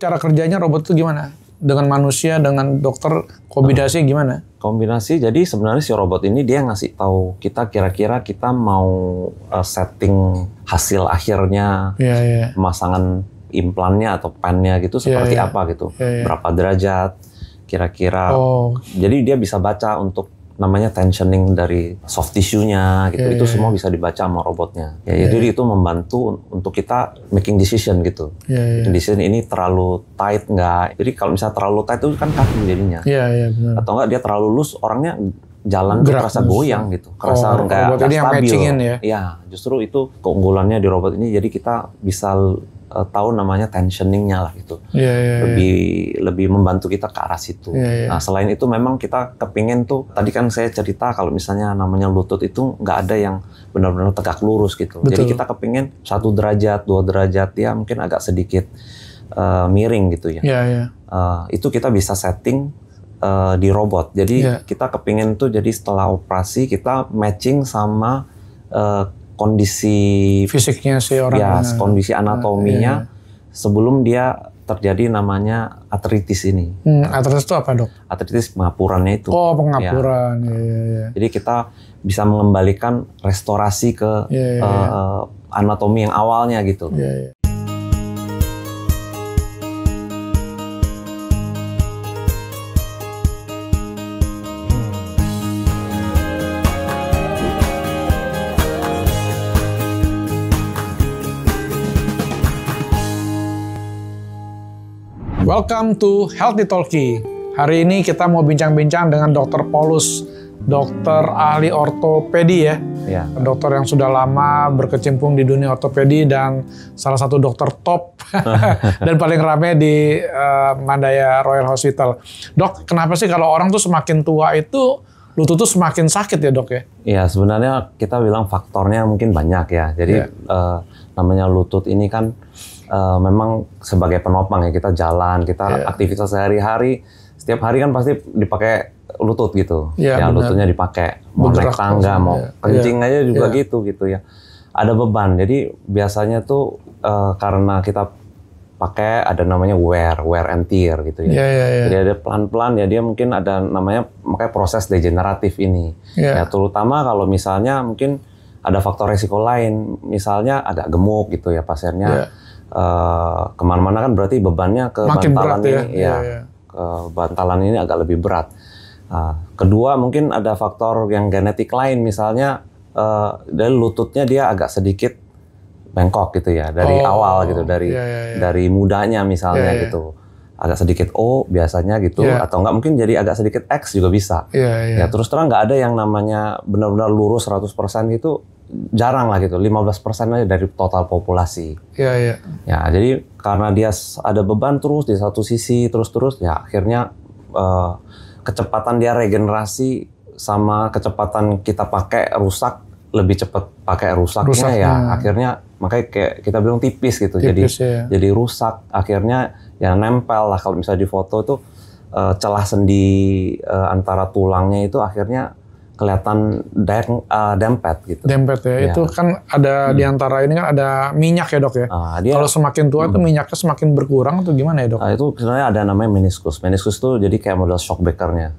cara kerjanya robot itu gimana? Dengan manusia, dengan dokter, kombinasi gimana? Kombinasi, jadi sebenarnya si robot ini dia ngasih tahu kita kira-kira kita mau setting hasil akhirnya, pemasangan implannya atau pennya gitu seperti apa gitu, berapa derajat kira-kira. Jadi dia bisa baca untuk namanya tensioning dari soft tissue-nya gitu. Itu semua bisa dibaca sama robotnya. Jadi itu membantu untuk kita making decision gitu. Decision ini terlalu tight nggak? Jadi kalau misalnya terlalu tight itu kan kaku jadinya. Benar. Atau nggak dia terlalu loose, orangnya jalan tuh kerasa goyang gitu. Kerasa nggak stabil. Ya, justru itu keunggulannya di robot ini. Jadi kita bisa tahu namanya tensioningnya lah gitu. Lebih membantu kita ke arah situ. Nah selain itu memang kita kepingin tuh, tadi kan saya cerita kalau misalnya namanya lutut itu nggak ada yang benar-benar tegak lurus gitu. Jadi kita kepingin 1 derajat, 2 derajat ya mungkin agak sedikit miring gitu ya. Itu kita bisa setting di robot. Jadi kita kepingin tuh jadi setelah operasi kita matching sama kondisi fisiknya si orang, kondisi anatominya sebelum dia terjadi namanya artritis ini. Artritis itu apa dok? Artritis pengapurannya itu. Pengapuran. Jadi kita bisa mengembalikan restorasi ke anatomi yang awalnya gitu. Welcome to Healthy Talkie. Hari ini kita mau bincang-bincang dengan Dr. Paulus, dokter ahli ortopedi ya. Dokter yang sudah lama berkecimpung di dunia ortopedi dan salah satu dokter top dan paling ramai di Mandaya Royal Hospital. Dok, kenapa sih kalau orang tuh semakin tua itu lutut tuh semakin sakit ya dok ya? Iya, sebenarnya kita bilang faktornya mungkin banyak ya. Jadi namanya lutut ini kan memang sebagai penopang ya, kita jalan, kita aktivitas sehari-hari, setiap hari kan pasti dipakai lutut gitu. Lututnya dipakai, mau naik tangga, mau kencing aja juga gitu ya. Ada beban, jadi biasanya tuh karena kita pakai ada namanya wear and tear gitu ya. Jadi ada pelan-pelan ya dia mungkin ada namanya makanya proses degeneratif ini. Ya terutama kalau misalnya mungkin ada faktor resiko lain, misalnya agak gemuk gitu ya pasiennya. Kemana-mana kan berarti bebannya ke makin bantalan berat, ini ke bantalan ini agak lebih berat. Kedua mungkin ada faktor yang genetik lain, misalnya dari lututnya dia agak sedikit bengkok gitu ya dari awal gitu, dari mudanya misalnya gitu agak sedikit O biasanya gitu, atau enggak mungkin jadi agak sedikit X juga bisa. Ya terus terang nggak ada yang namanya benar-benar lurus 100% gitu. Jarang lah gitu, 15% aja dari total populasi. Ya, jadi karena dia ada beban terus di satu sisi terus ya akhirnya kecepatan dia regenerasi sama kecepatan kita pakai rusak lebih cepat pakai rusaknya. Akhirnya makanya kayak kita bilang tipis gitu. Jadi rusak, akhirnya ya nempel lah kalau misalnya di foto itu celah sendi antara tulangnya itu akhirnya kelihatan dempet gitu. Dempet ya. Itu kan ada di antara ini kan ada minyak ya dok ya. Kalau semakin tua itu minyaknya semakin berkurang atau gimana ya dok? Itu sebenarnya ada namanya meniskus. Meniskus itu jadi kayak model shock breaker-nya.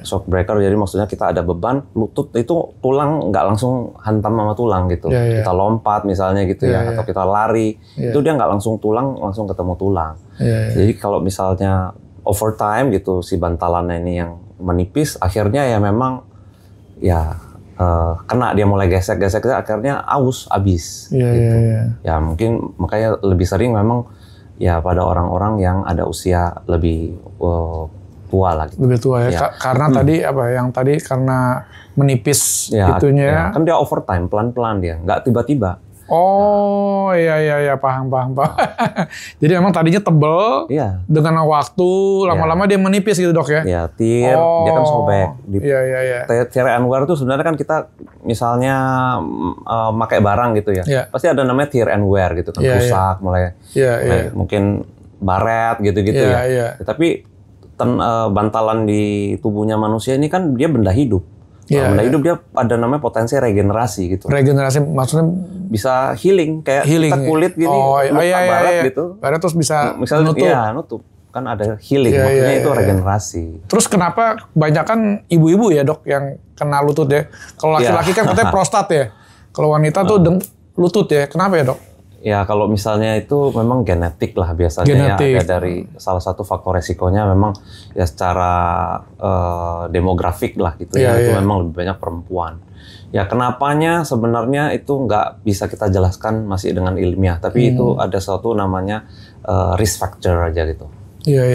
Shock breaker jadi maksudnya kita ada beban lutut itu tulang nggak langsung hantam sama tulang gitu. Kita lompat misalnya gitu atau kita lari itu dia nggak langsung tulang langsung ketemu tulang. Jadi kalau misalnya overtime gitu si bantalannya ini yang menipis akhirnya ya memang kena dia mulai gesek akhirnya abis gitu. Ya mungkin makanya lebih sering memang ya pada orang-orang yang ada usia lebih tua lah gitu. Lebih tua ya. Karena tadi yang tadi karena menipis itunya. Kan dia overtime pelan-pelan dia, nggak tiba-tiba. Paham. Jadi memang tadinya tebel, dengan waktu lama-lama dia menipis gitu dok ya? Dia kan sobek. Tear and wear itu sebenarnya kan kita misalnya pakai barang gitu ya, pasti ada namanya tear and wear gitu kan, rusak, mulai mungkin baret gitu-gitu ya. Tapi bantalan di tubuhnya manusia ini kan dia benda hidup. Benda hidup dia ada namanya potensi regenerasi gitu. Regenerasi maksudnya bisa healing kayak kita kulit gini, barat gitu. Barat terus bisa misalnya nutup. Iya, nutup. Kan ada healing, maksudnya itu regenerasi. Terus kenapa kebanyakan ibu-ibu ya dok yang kena lutut ya? Kalau laki-laki kan katanya prostat ya. Kalau wanita tuh lutut ya. Kenapa ya dok? Ya kalau misalnya itu memang genetik lah biasanya ya. Dari salah satu faktor resikonya memang ya secara demografik lah gitu ya. Itu memang lebih banyak perempuan. Ya kenapanya sebenarnya itu nggak bisa kita jelaskan masih dengan ilmiah. Tapi itu ada suatu namanya risk factor aja gitu.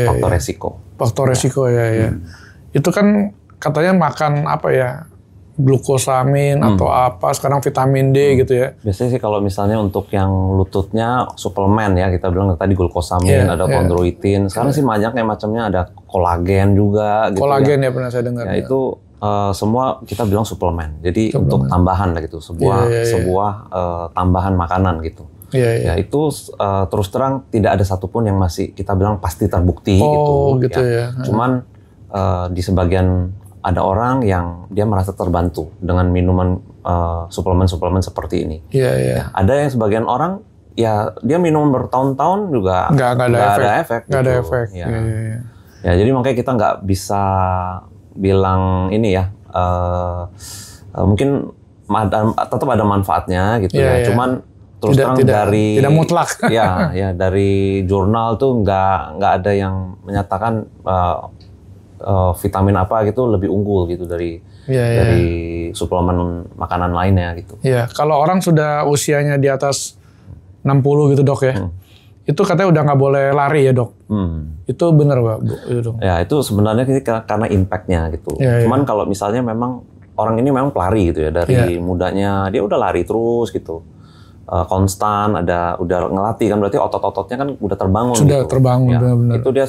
Faktor resiko. Faktor resiko ya. Itu kan katanya makan apa ya? Glukosamin atau apa, sekarang vitamin D gitu ya. Biasanya sih kalau misalnya untuk yang lututnya suplemen ya, kita bilang tadi glukosamin, ada kondroitin. Sekarang sih banyaknya macamnya, ada kolagen juga gitu. Kolagen ya pernah saya dengar. Ya itu semua kita bilang suplemen. Jadi untuk tambahan lah gitu, sebuah tambahan makanan gitu. Ya itu terus terang tidak ada satupun yang masih kita bilang pasti terbukti gitu ya. Cuman di sebagian ada orang yang dia merasa terbantu dengan minuman suplemen-suplemen seperti ini. Ya, ada yang sebagian orang ya dia minum bertahun-tahun juga nggak ada efek. Ya jadi makanya kita nggak bisa bilang ini ya mungkin tetap ada manfaatnya gitu ya. Cuman terus terang dari tidak mutlak. ya dari jurnal tuh nggak ada yang menyatakan vitamin apa gitu lebih unggul gitu dari suplemen makanan lainnya gitu. Iya, kalau orang sudah usianya di atas 60 gitu dok ya, itu katanya udah nggak boleh lari ya dok. Itu benar Pak? Ya itu sebenarnya karena impact-nya gitu. Cuman kalau misalnya memang orang ini memang pelari gitu ya dari mudanya dia udah lari terus gitu. Konstan, udah ngelatih kan berarti otot-ototnya kan udah terbangun. Sudah gitu. terbangun benar-benar. Itu dia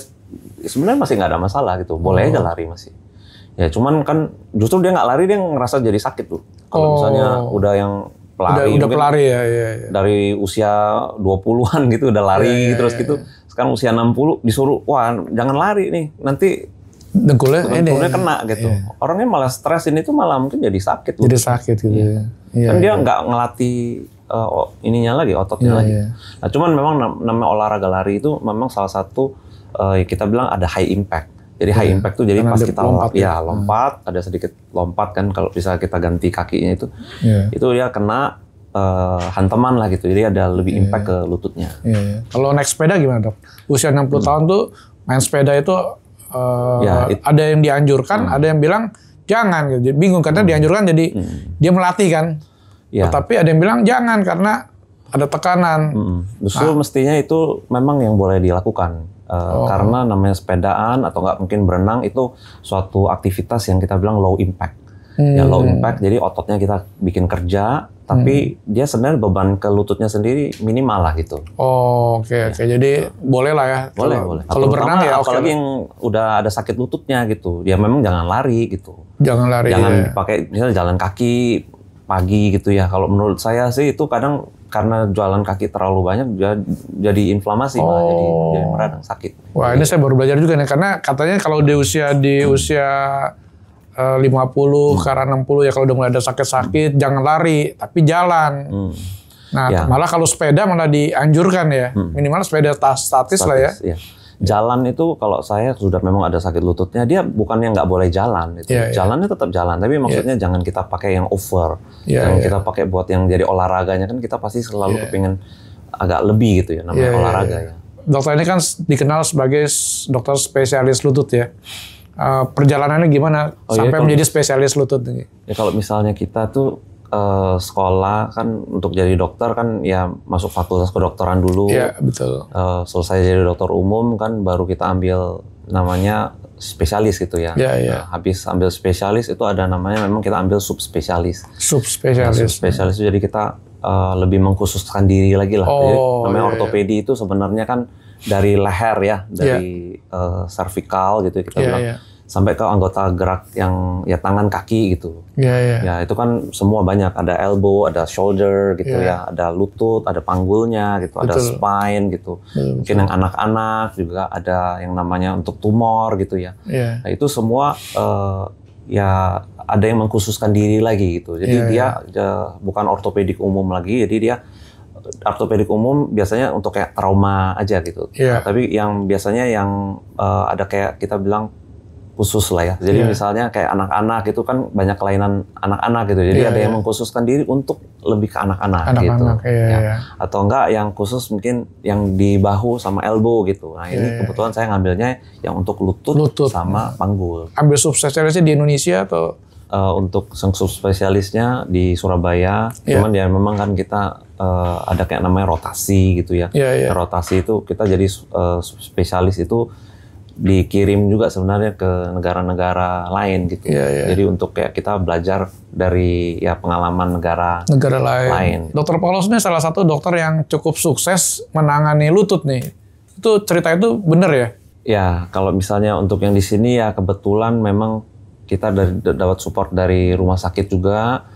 sebenarnya masih nggak ada masalah gitu, boleh aja lari masih. Ya cuman kan justru dia nggak lari dia ngerasa jadi sakit tuh. Kalau misalnya udah yang pelari, udah pelari ya. Dari usia 20-an gitu udah lari terus gitu. Sekarang usia 60 disuruh wah jangan lari nih nanti dengkulnya kena gitu. Orangnya malah stres ini tuh malah mungkin jadi sakit. Jadi sakit gitu ya. Kan dia nggak ngelatih ininya lagi, ototnya lagi. Nah, cuman memang namanya olahraga lari itu memang salah satu kita bilang ada high impact. Jadi high impact tuh jadi pas kita lompat, ada sedikit lompat kan kalau bisa kita ganti kakinya itu dia kena hantaman lah gitu. Jadi ada lebih impact ke lututnya. Kalau naik sepeda gimana dok? Usia 60 tahun tuh main sepeda itu ada yang dianjurkan, ada yang bilang jangan gitu. Bingung karena dianjurkan jadi dia melatih kan. Tetapi ada yang bilang jangan karena ada tekanan. Justru mestinya itu memang yang boleh dilakukan. Karena namanya sepedaan atau nggak mungkin berenang itu suatu aktivitas yang kita bilang low impact. Ya low impact, jadi ototnya kita bikin kerja, tapi dia sebenarnya beban ke lututnya sendiri minimal lah gitu. Oke. Jadi boleh lah ya. Boleh. Kalau berenang ya apalagi yang udah ada sakit lututnya gitu, ya memang jangan lari gitu. Jangan pakai misalnya jalan kaki pagi gitu ya. Kalau menurut saya sih itu kadang karena jalan kaki terlalu banyak jadi inflamasi malah jadi meradang sakit. Wah, ini saya baru belajar juga nih karena katanya kalau di usia 50 karena 60 ya kalau udah mulai ada sakit-sakit jangan lari tapi jalan. Nah, malah kalau sepeda malah dianjurkan ya. Minimal sepeda statis lah ya. Jalan itu kalau saya sudah memang ada sakit lututnya, dia bukannya nggak boleh jalan. Gitu. Jalannya tetap jalan, tapi maksudnya jangan kita pakai yang over. Jangan kita pakai buat yang jadi olahraganya, kan kita pasti selalu kepingin agak lebih gitu ya namanya olahraga ya. Dokter ini kan dikenal sebagai dokter spesialis lutut ya. Perjalanannya gimana sampai menjadi spesialis lutut? Ya kalau misalnya kita tuh sekolah kan untuk jadi dokter kan ya masuk fakultas kedokteran dulu. Iya, betul. Selesai jadi dokter umum kan baru kita ambil namanya spesialis gitu ya. Iya. Habis ambil spesialis itu ada namanya memang kita ambil subspesialis. Subspesialis. Subspesialis itu jadi kita lebih mengkhususkan diri lagi lah. Jadi, namanya ortopedi itu sebenarnya kan dari leher ya, dari cervical gitu kita bilang. Sampai ke anggota gerak yang ya tangan kaki gitu. Ya itu kan semua banyak, ada elbow, ada shoulder gitu ya, ada lutut, ada panggulnya gitu, ada spine gitu. Mungkin yang anak-anak juga ada yang namanya untuk tumor gitu ya. Nah itu semua ya ada yang mengkhususkan diri lagi gitu. Jadi dia bukan ortopedik umum lagi, jadi dia ortopedik umum biasanya untuk kayak trauma aja gitu. Tapi yang biasanya yang ada kayak kita bilang khusus lah ya. Jadi misalnya kayak anak-anak itu kan banyak kelainan anak-anak gitu. Jadi ada yang mengkhususkan diri untuk lebih ke anak-anak gitu. Atau enggak yang khusus mungkin yang di bahu sama elbow gitu. Nah ini kebetulan saya ngambilnya yang untuk lutut sama panggul. Ambil subspesialisnya di Indonesia atau? Untuk subspesialisnya di Surabaya. Cuman ya memang kan kita ada kayak namanya rotasi gitu ya. Rotasi itu kita jadi spesialis itu dikirim juga sebenarnya ke negara-negara lain gitu. Jadi untuk kayak kita belajar dari ya pengalaman negara lain. Dokter Paulus ini salah satu dokter yang cukup sukses menangani lutut nih. Itu cerita itu benar ya? Ya, kalau misalnya untuk yang di sini ya kebetulan memang kita dapat support dari rumah sakit juga.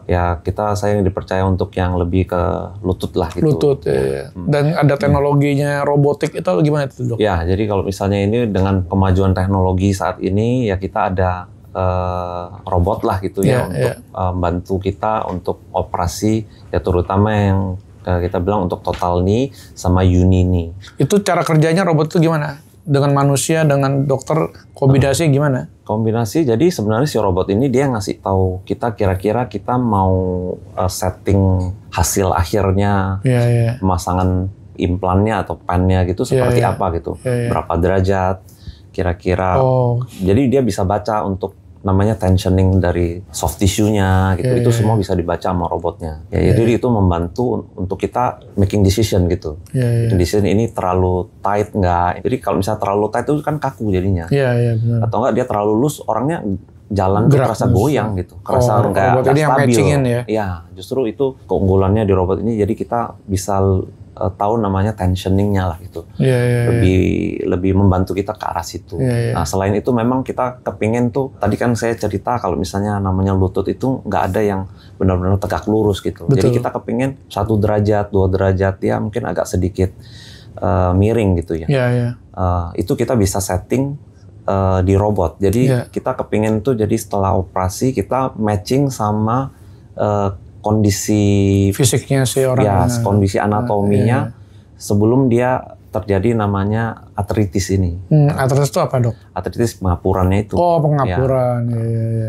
Ya saya dipercaya untuk yang lebih ke lutut lah gitu. Lutut ya. Dan ada teknologinya robotik itu gimana itu dok? Ya jadi kalau misalnya ini dengan kemajuan teknologi saat ini ya kita ada robot lah gitu untuk membantu kita untuk operasi ya terutama yang kita bilang untuk total knee sama uni knee. Itu cara kerjanya robot itu gimana? Dengan manusia, dengan dokter, kombinasi gimana? Kombinasi, jadi sebenarnya si robot ini dia ngasih tahu kita kira-kira kita mau setting hasil akhirnya, pemasangan implannya atau pennya gitu seperti apa gitu, berapa derajat, kira-kira. Jadi dia bisa baca untuk namanya tensioning dari soft tissue-nya gitu, itu semua bisa dibaca sama robotnya. Jadi itu membantu untuk kita making decision gitu. Decision ini terlalu tight nggak? Jadi kalau misalnya terlalu tight itu kan kaku jadinya. Benar. Atau enggak dia terlalu loose, orangnya jalan tuh terasa goyang gitu, terasa nggak stabil. Ya, justru itu keunggulannya di robot ini. Jadi kita bisa tahu namanya tensioningnya lah gitu. Lebih membantu kita ke arah situ. Nah selain itu memang kita kepingin tuh, tadi kan saya cerita kalau misalnya namanya lutut itu nggak ada yang benar-benar tegak lurus gitu. Jadi kita kepingin 1 derajat, 2 derajat ya mungkin agak sedikit miring gitu ya. Itu kita bisa setting di robot. Jadi kita kepingin tuh jadi setelah operasi kita matching sama kondisi fisiknya si orang, kondisi anatominya sebelum dia terjadi namanya artritis ini. Artritis itu apa dok? Artritis pengapurannya itu. Pengapuran.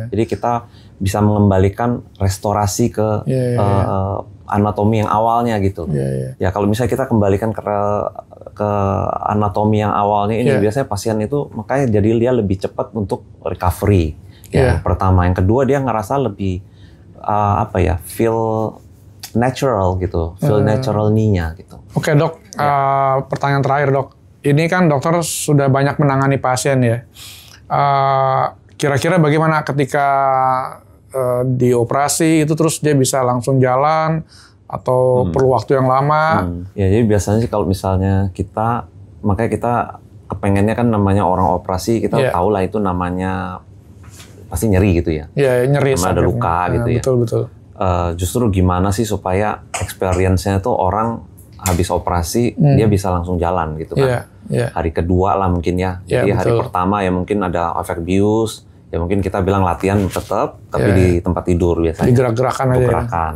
Jadi kita bisa mengembalikan restorasi ke anatomi yang awalnya gitu. Ya kalau misalnya kita kembalikan ke anatomi yang awalnya ini biasanya pasien itu makanya jadi dia lebih cepat untuk recovery. Yang pertama, yang kedua dia ngerasa lebih feel natural gitu, feel natural knee-nya gitu. Oke dok, pertanyaan terakhir dok. Ini kan dokter sudah banyak menangani pasien ya. Kira-kira bagaimana ketika dioperasi itu terus dia bisa langsung jalan atau perlu waktu yang lama? Ya jadi biasanya sih kalau misalnya makanya kita kepengennya kan namanya orang operasi kita tahu lah itu namanya pasti nyeri gitu ya. Nyeri. Ada luka gitu ya. Betul. Justru gimana sih supaya experience-nya tuh orang habis operasi dia bisa langsung jalan gitu kan. Hari kedua lah mungkin ya. Jadi hari pertama ya mungkin ada efek bius. Ya mungkin kita bilang latihan tetap, tapi di tempat tidur biasanya. Digerak-gerakan aja.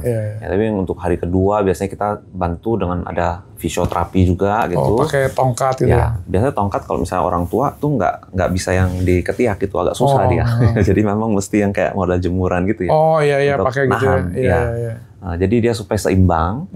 Tapi untuk hari kedua biasanya kita bantu dengan ada fisioterapi juga gitu. Pakai tongkat gitu ya. Biasanya tongkat kalau misalnya orang tua tuh nggak bisa yang di ketiak gitu, agak susah dia. Jadi memang mesti yang kayak model jemuran gitu ya. Pakai gitu ya. Nah, jadi dia supaya seimbang,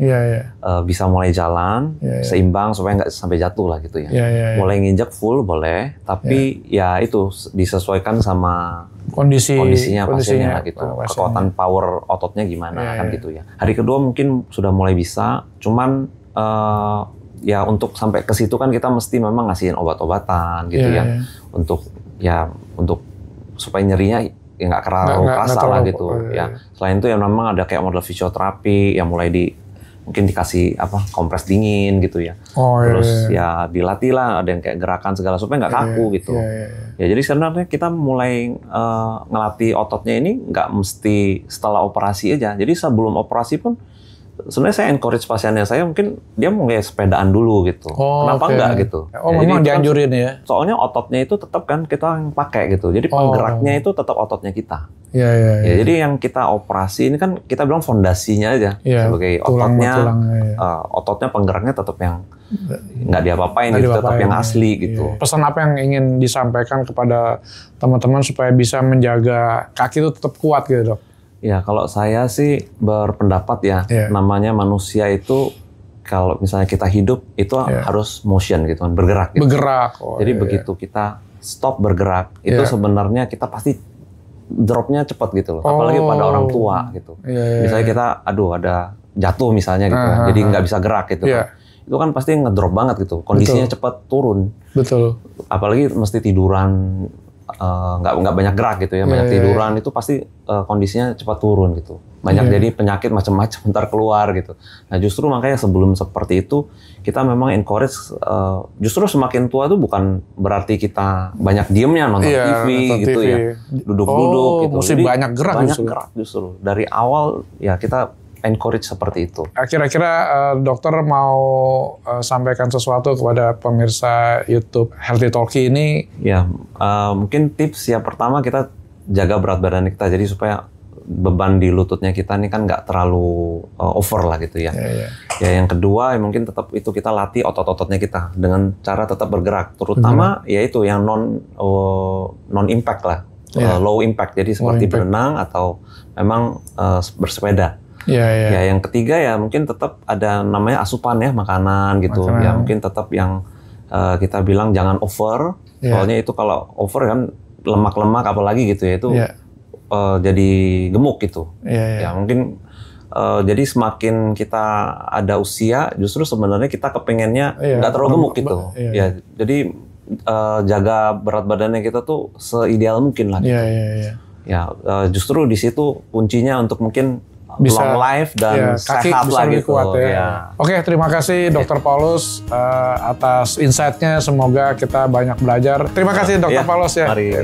bisa mulai jalan, seimbang supaya nggak sampai jatuh lah gitu ya. Mulai nginjek full boleh, tapi ya itu disesuaikan sama kondisinya pasiennya lah gitu. Kekuatan power ototnya gimana kan gitu ya. Hari kedua mungkin sudah mulai bisa, cuman ya untuk sampai ke situ kan kita mesti memang ngasihin obat-obatan gitu untuk supaya nyerinya ya nggak kerasa lah gitu. Selain itu ya memang ada kayak model fisioterapi yang mulai mungkin dikasih kompres dingin gitu ya. Terus ya dilatih lah, ada yang kayak gerakan segala supaya nggak kaku gitu. Ya jadi sebenarnya kita mulai ngelatih ototnya ini nggak mesti setelah operasi aja. Jadi sebelum operasi pun sebenarnya saya encourage pasiennya saya mungkin dia mau kayak sepedaan dulu gitu. Kenapa enggak gitu? Oh, ya, memang dianjurin ya. Soalnya ototnya itu tetap kan kita yang pakai gitu. Jadi penggeraknya itu tetap ototnya kita. Ya, jadi yang kita operasi ini kan kita bilang fondasinya aja sebagai ototnya. Ototnya penggeraknya tetap yang nggak diapa-apain gitu, tetap yang asli gitu. Pesan apa yang ingin disampaikan kepada teman-teman supaya bisa menjaga kaki itu tetap kuat gitu, Dok? Ya, kalau saya sih berpendapat ya, namanya manusia itu kalau misalnya kita hidup itu harus motion gitu kan, bergerak gitu. Bergerak. Jadi begitu kita stop bergerak, itu sebenarnya kita pasti drop-nya cepat gitu loh. Apalagi pada orang tua gitu. Misalnya kita ada jatuh misalnya gitu kan, jadi nggak bisa gerak gitu kan. Itu kan pasti ngedrop banget gitu. Kondisinya cepat turun. Betul. Apalagi mesti tiduran, nggak banyak gerak gitu ya, banyak tiduran itu pasti kondisinya cepat turun gitu. Banyak jadi penyakit macam-macam ntar keluar gitu. Nah justru makanya sebelum seperti itu kita memang encourage, justru semakin tua itu bukan berarti kita banyak diemnya nonton TV gitu ya, duduk-duduk gitu. Mesti jadi banyak gerak justru. Dari awal ya kita encourage seperti itu. Kira-kira dokter mau sampaikan sesuatu kepada pemirsa YouTube Healthy Talkie ini? Ya, mungkin tips yang pertama kita jaga berat badan kita, jadi supaya beban di lututnya kita ini kan nggak terlalu over lah gitu ya. Ya yang kedua mungkin tetap itu kita latih otot-ototnya kita dengan cara tetap bergerak, terutama yaitu yang non impact lah, low impact. Jadi seperti berenang atau memang bersepeda. Ya yang ketiga ya mungkin tetap ada namanya asupan ya, makanan gitu. Ya mungkin tetap yang kita bilang jangan over. Soalnya itu kalau over kan lemak-lemak apalagi gitu ya itu jadi gemuk gitu. Ya mungkin jadi semakin kita ada usia justru sebenarnya kita kepengennya nggak terlalu gemuk gitu. Ya jadi jaga berat badannya kita tuh seideal mungkin lah. Gitu. Ya justru di situ kuncinya untuk mungkin bisa long life dan sehat lah gitu. Kuat, Oke, terima kasih Dr. Paulus atas insight-nya. Semoga kita banyak belajar. Terima kasih Dr. Paulus ya. Mari.